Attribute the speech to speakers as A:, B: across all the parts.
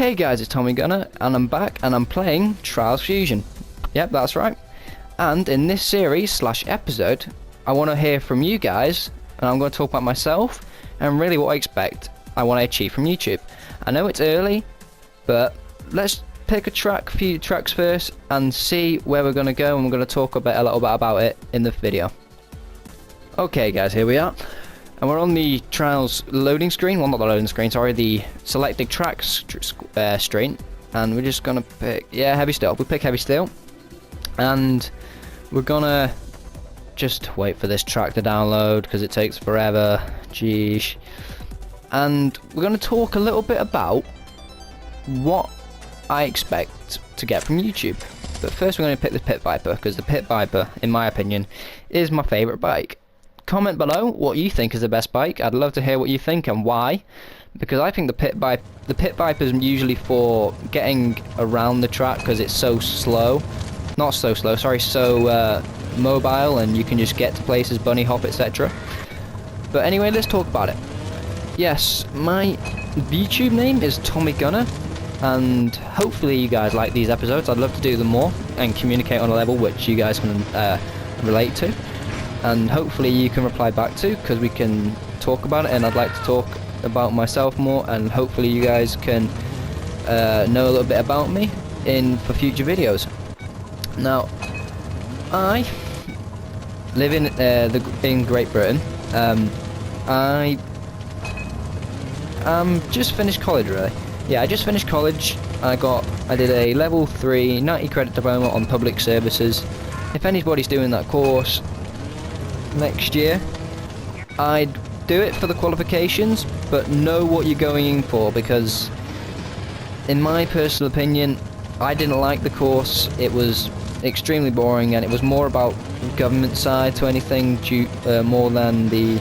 A: Hey guys, it's Tommy Gunner, and I'm back, and I'm playing Trials Fusion. Yep, that's right. And in this series / episode, I want to hear from you guys, and I'm going to talk about myself, and really what I want to achieve from YouTube. I know it's early, but let's pick a few tracks first, and see where we're going to go, and we're going to talk a little bit about it in the video. Okay guys, here we are. And we're on the Trials loading screen, well not the loading screen, sorry, the selected tracks screen. And we're just gonna pick, Heavy Steel. We pick Heavy Steel. And we're gonna just wait for this track to download, because it takes forever, jeesh. And we're gonna talk a little bit about what I expect to get from YouTube. But first we're gonna pick the Pit Viper, because the Pit Viper, in my opinion, is my favourite bike. Comment below what you think is the best bike. I'd love to hear what you think and why, because I think the Pit Viper is usually for getting around the track, because it's so slow, so mobile, and you can just get to places, bunny hop, etc. But anyway, let's talk about it. Yes, my YouTube name is Tommy Gunner, and hopefully you guys like these episodes. I'd love to do them more and communicate on a level which you guys can relate to. And hopefully you can reply back to, because we can talk about it, and I'd like to talk about myself more, and hopefully you guys can know a little bit about me for future videos. Now, I live in Great Britain. I just finished college, really. Yeah, I just finished college. I did a level 3 90 credit diploma on public services. If anybody's doing that course next year, I'd do it for the qualifications, but know what you're going in for, because in my personal opinion, I didn't like the course. It was extremely boring, and it was more about government side to anything more than the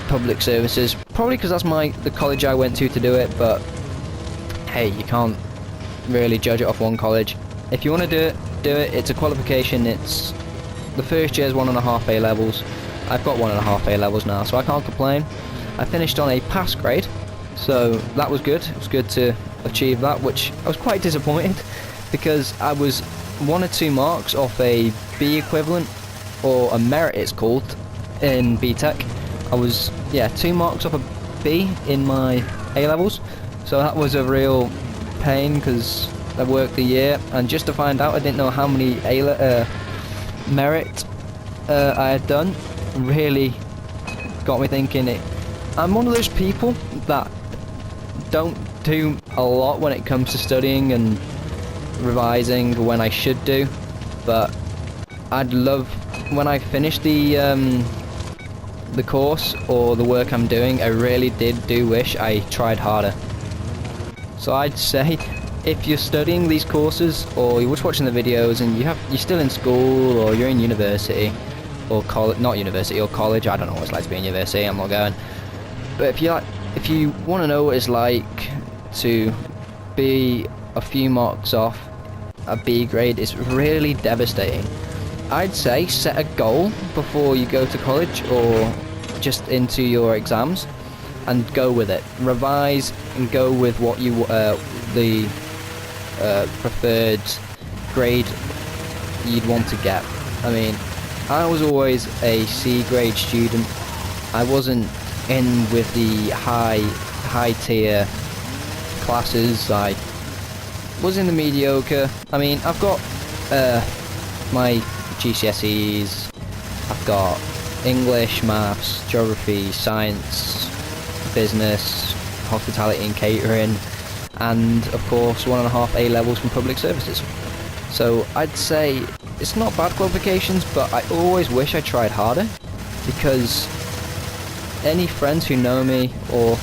A: public services, probably because that's the college I went to do it. But hey, you can't really judge it off one college. If you want to do it. It's a qualification. It's the first year's 1.5 A levels. I've got 1.5 A levels now, so I can't complain. I finished on a pass grade, so that was good. It was good to achieve that, which I was quite disappointed, because I was 1 or 2 marks off a B equivalent, or a merit it's called in BTEC. I was 2 marks off a B in my A levels, so that was a real pain, because I worked the year, and just to find out I didn't know how many merit I had done really got me thinking. I'm one of those people that don't do a lot when it comes to studying and revising when I should do, but I'd love, when I finish the course or the work I'm doing, I really do wish I tried harder. So I'd say, if you're studying these courses, or you're just watching the videos, and you're still in school, or you're in university, or not university, or college, I don't know what it's like to be in university, I'm not going. But if you want to know what it's like to be a few marks off a B grade, it's really devastating. I'd say set a goal before you go to college, or just into your exams, and go with it. Revise and go with what you the preferred grade you'd want to get. I mean, I was always a C grade student. I wasn't in with the high tier classes. I was in the mediocre. I mean, I've got my GCSEs, I've got English, maths, geography, science, business, hospitality and catering, and of course 1.5 A levels from public services. So I'd say it's not bad qualifications, but I always wish I tried harder, because any friends who know me, or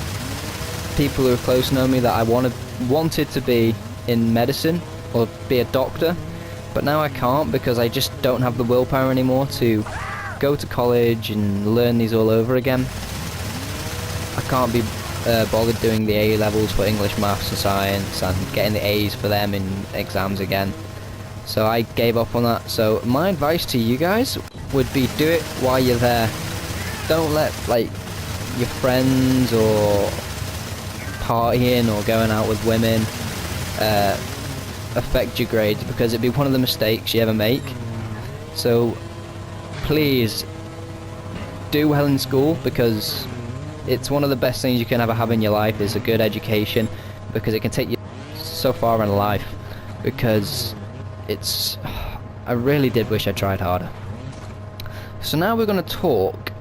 A: people who are close know me, that I wanted to be in medicine or be a doctor, but now I can't, because I just don't have the willpower anymore to go to college and learn these all over again. I can't be bothered doing the A levels for English, maths and science, and getting the A's for them in exams again. So I gave up on that. So my advice to you guys would be, do it while you're there. Don't let your friends or partying or going out with women affect your grades, because it'd be one of the mistakes you ever make. So please do well in school, because it's one of the best things you can ever have in your life is a good education, because it can take you so far in life. Because it's, I really did wish I tried harder. So now we're going to talk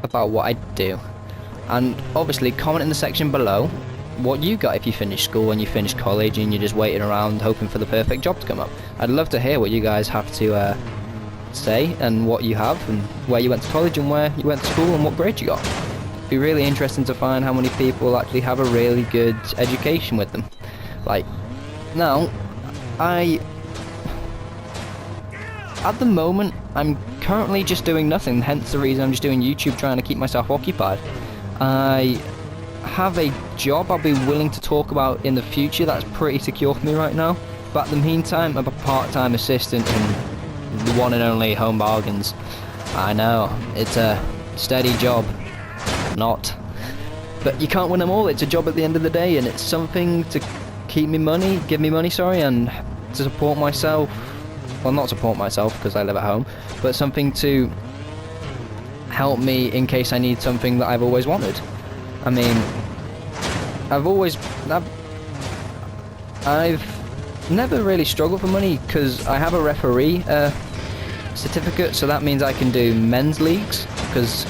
A: about what I do, and obviously comment in the section below what you got if you finish school and you finish college and you're just waiting around hoping for the perfect job to come up. I'd love to hear what you guys have to say, and what you have, and where you went to college and where you went to school and what grade you got. It'd be really interesting to find how many people actually have a really good education with them. Like, now, at the moment, I'm currently just doing nothing, hence the reason I'm just doing YouTube, trying to keep myself occupied. I have a job I'll be willing to talk about in the future that's pretty secure for me right now, but in the meantime, I'm a part-time assistant in the one and only Home Bargains. I know, it's a steady job. Not. But you can't win them all. It's a job at the end of the day, and it's something to give me money, and to support myself. Well, not support myself because I live at home, but something to help me in case I need something that I've always wanted. I mean, I've never really struggled for money because I have a referee certificate, so that means I can do men's leagues, because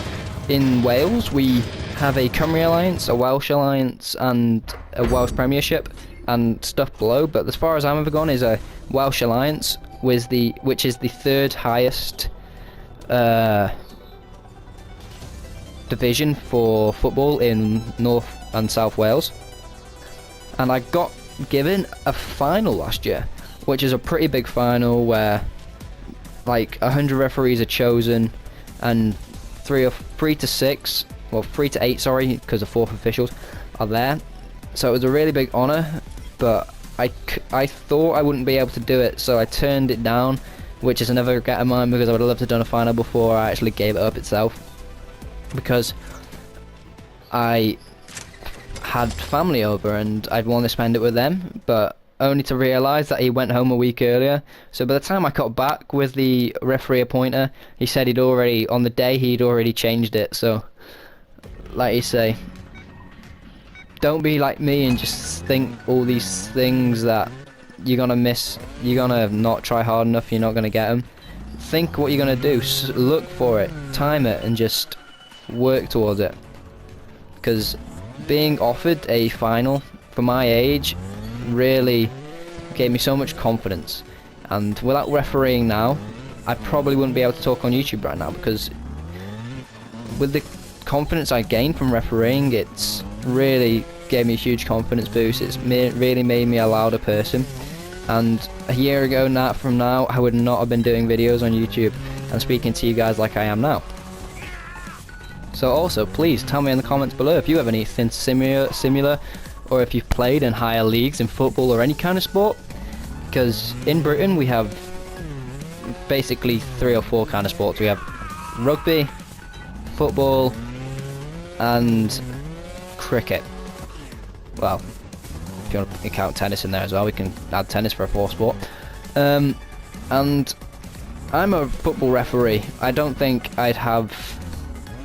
A: in Wales we have a Cymru Alliance, a Welsh Alliance, and a Welsh Premiership and stuff below, but as far as I've ever gone is a Welsh Alliance, which is the third highest division for football in North and South Wales. And I got given a final last year, which is a pretty big final where like 100 referees are chosen, and 3 to 8, sorry, because the 4th officials are there. So it was a really big honour, but I thought I wouldn't be able to do it, so I turned it down, which is another regret of mine, because I would have loved to have done a final before I actually gave it up itself, because I had family over and I'd want to spend it with them, but only to realise that he went home a week earlier. So by the time I got back with the referee appointer, he said he'd already changed it. So like you say, don't be like me and just think all these things that you're gonna miss, you're gonna not try hard enough, you're not gonna get them. Think what you're gonna do, look for it, time it, and just work towards it. Because being offered a final for my age really gave me so much confidence, and without refereeing now, I probably wouldn't be able to talk on YouTube right now, because with the confidence I gained from refereeing, it's really gave me a huge confidence boost. It's really made me a louder person, and a year ago from now I would not have been doing videos on YouTube and speaking to you guys like I am now. So also, please tell me in the comments below if you have anything similar, or if you've played in higher leagues in football or any kind of sport, because in Britain we have basically 3 or 4 kind of sports. We have rugby, football, and cricket. Well, if you want to count tennis in there as well, we can add tennis for a 4th sport. And I'm a football referee. I don't think I'd have...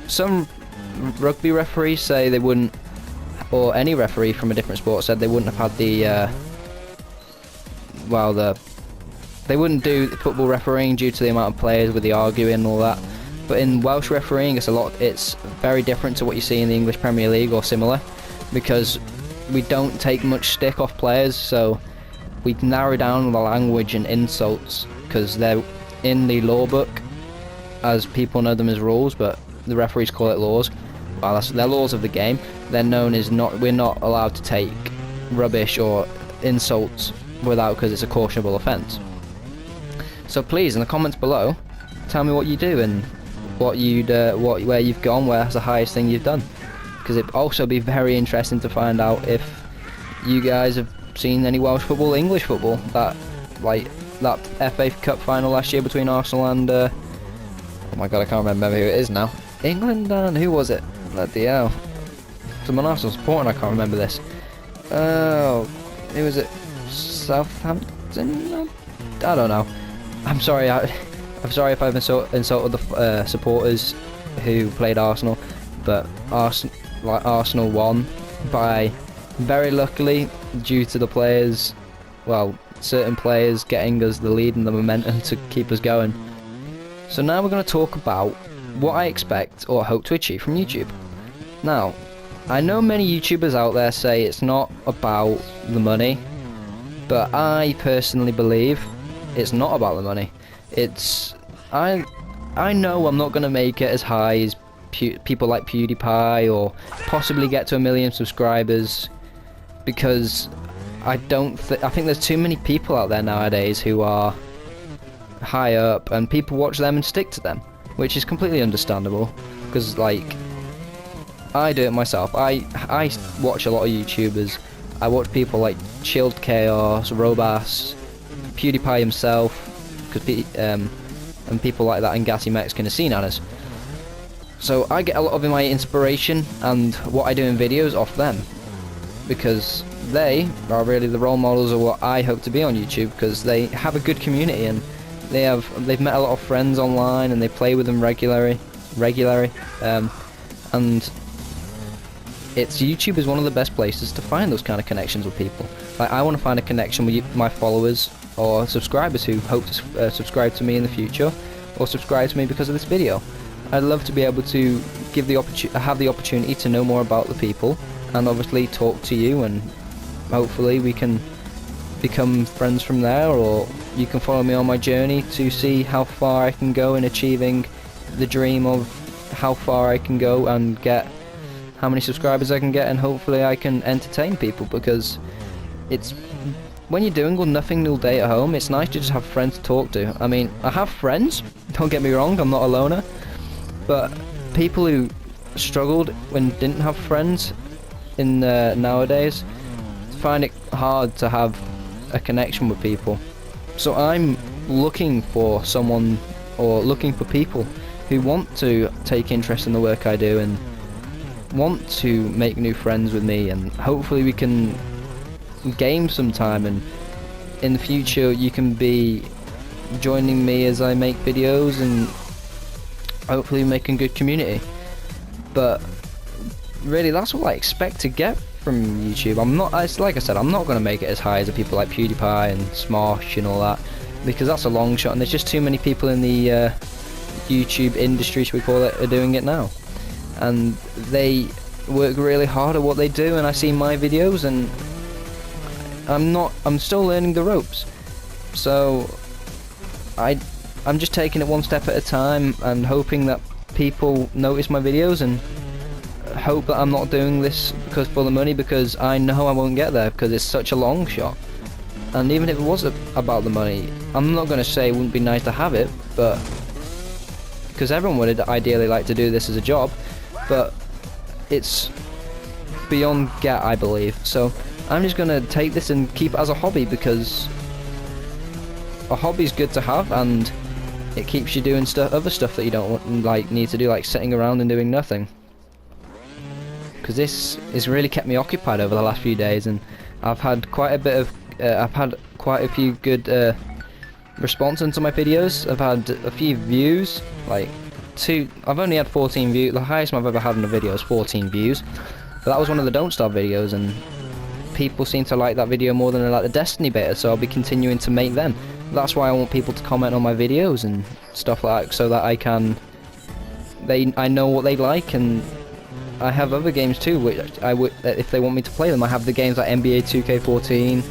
A: Some rugby referees say they wouldn't, or any referee from a different sport said they wouldn't have had the they wouldn't do football refereeing due to the amount of players with the arguing and all that. But in Welsh refereeing, it's very different to what you see in the English Premier League or similar, because we don't take much stick off players, so we narrow down the language and insults, because they're in the law book, as people know them as rules, but the referees call it laws. Well, they're laws of the game. They're known as we're not allowed to take rubbish or insults because it's a cautionable offence. So please, in the comments below, tell me what you do and where you've gone, where's the highest thing you've done, because it'd also be very interesting to find out if you guys have seen any Welsh football, English football, that FA Cup final last year between Arsenal and oh my god, I can't remember who it is now. England and who was it? Bloody hell. I'm an Arsenal supporter and I can't remember this. Oh, who was it? Southampton? I don't know. I'm sorry. I'm sorry if I've insulted the supporters who played Arsenal, but Arsenal won by, very luckily, due to the players, well, certain players getting us the lead and the momentum to keep us going. So now we're going to talk about what I expect or hope to achieve from YouTube. Now, I know many YouTubers out there say it's not about the money, but I personally believe it's not about the money. I know I'm not going to make it as high as people like PewDiePie or possibly get to 1 million subscribers, because I think there's too many people out there nowadays who are high up and people watch them and stick to them, which is completely understandable, because like I do it myself. I watch a lot of YouTubers. I watch people like Chilled Chaos, Robas, PewDiePie himself, and people like that, and Gassy Mexican Asinaners. So I get a lot of my inspiration and what I do in videos off them, because they are really the role models of what I hope to be on YouTube, because they have a good community and they've met a lot of friends online and they play with them regularly, and YouTube is one of the best places to find those kind of connections with people. Like, I want to find a connection with my followers or subscribers who hope to subscribe to me in the future, or subscribe to me because of this video. I'd love to be able to have the opportunity to know more about the people, and obviously talk to you, and hopefully we can become friends from there, or you can follow me on my journey to see how far I can go in achieving the dream of how far I can go and get how many subscribers I can get, and hopefully I can entertain people, because it's when you're doing nothing all day at home, it's nice to just have friends to talk to. I mean, I have friends, don't get me wrong, I'm not a loner, but people who struggled when didn't have friends in nowadays find it hard to have a connection with people. So I'm looking for someone, or looking for people who want to take interest in the work I do and want to make new friends with me, and hopefully we can game sometime, and in the future you can be joining me as I make videos, and hopefully making good community. But really, that's what I expect to get from YouTube. Like I said, I'm not going to make it as high as the people like PewDiePie and Smosh and all that, because that's a long shot, and there's just too many people in the YouTube industry, should we call it, are doing it now, and they work really hard at what they do, and I see my videos and I'm still learning the ropes. So I'm just taking it one step at a time and hoping that people notice my videos, and hope that I'm not doing this because for the money, because I know I won't get there, because it's such a long shot. And even if it was about the money, I'm not going to say it wouldn't be nice to have it, but because everyone would ideally like to do this as a job, but it's beyond get, I believe. So I'm just going to take this and keep it as a hobby, because a hobby's good to have, and it keeps you doing other stuff that you don't need to do, like sitting around and doing nothing. Because this has really kept me occupied over the last few days, and I've had quite a bit of I've had quite a few good responses to my videos. I've had a few views, like I've only had 14 views. The highest I've ever had in a video is 14 views, but that was one of the Don't Starve videos, and people seem to like that video more than they like the Destiny beta, so I'll be continuing to make them. That's why I want people to comment on my videos and stuff like that, so that I know what they like. And I have other games too, which if they want me to play them. I have the games like NBA 2K14,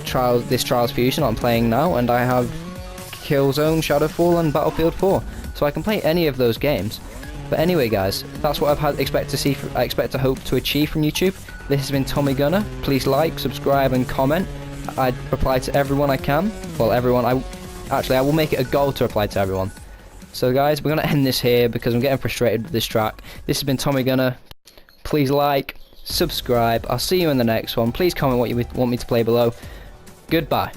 A: Trials Fusion I'm playing now, and I have Killzone, Shadowfall, and Battlefield 4, so I can play any of those games. But anyway, guys, that's what I expect to hope to achieve from YouTube. This has been Tommy Gunner. Please like, subscribe, and comment. I reply to everyone I can. Well, everyone. I will make it a goal to reply to everyone. So guys, we're going to end this here because I'm getting frustrated with this track. This has been Tommy Gunner. Please like, subscribe. I'll see you in the next one. Please comment what you want me to play below. Goodbye.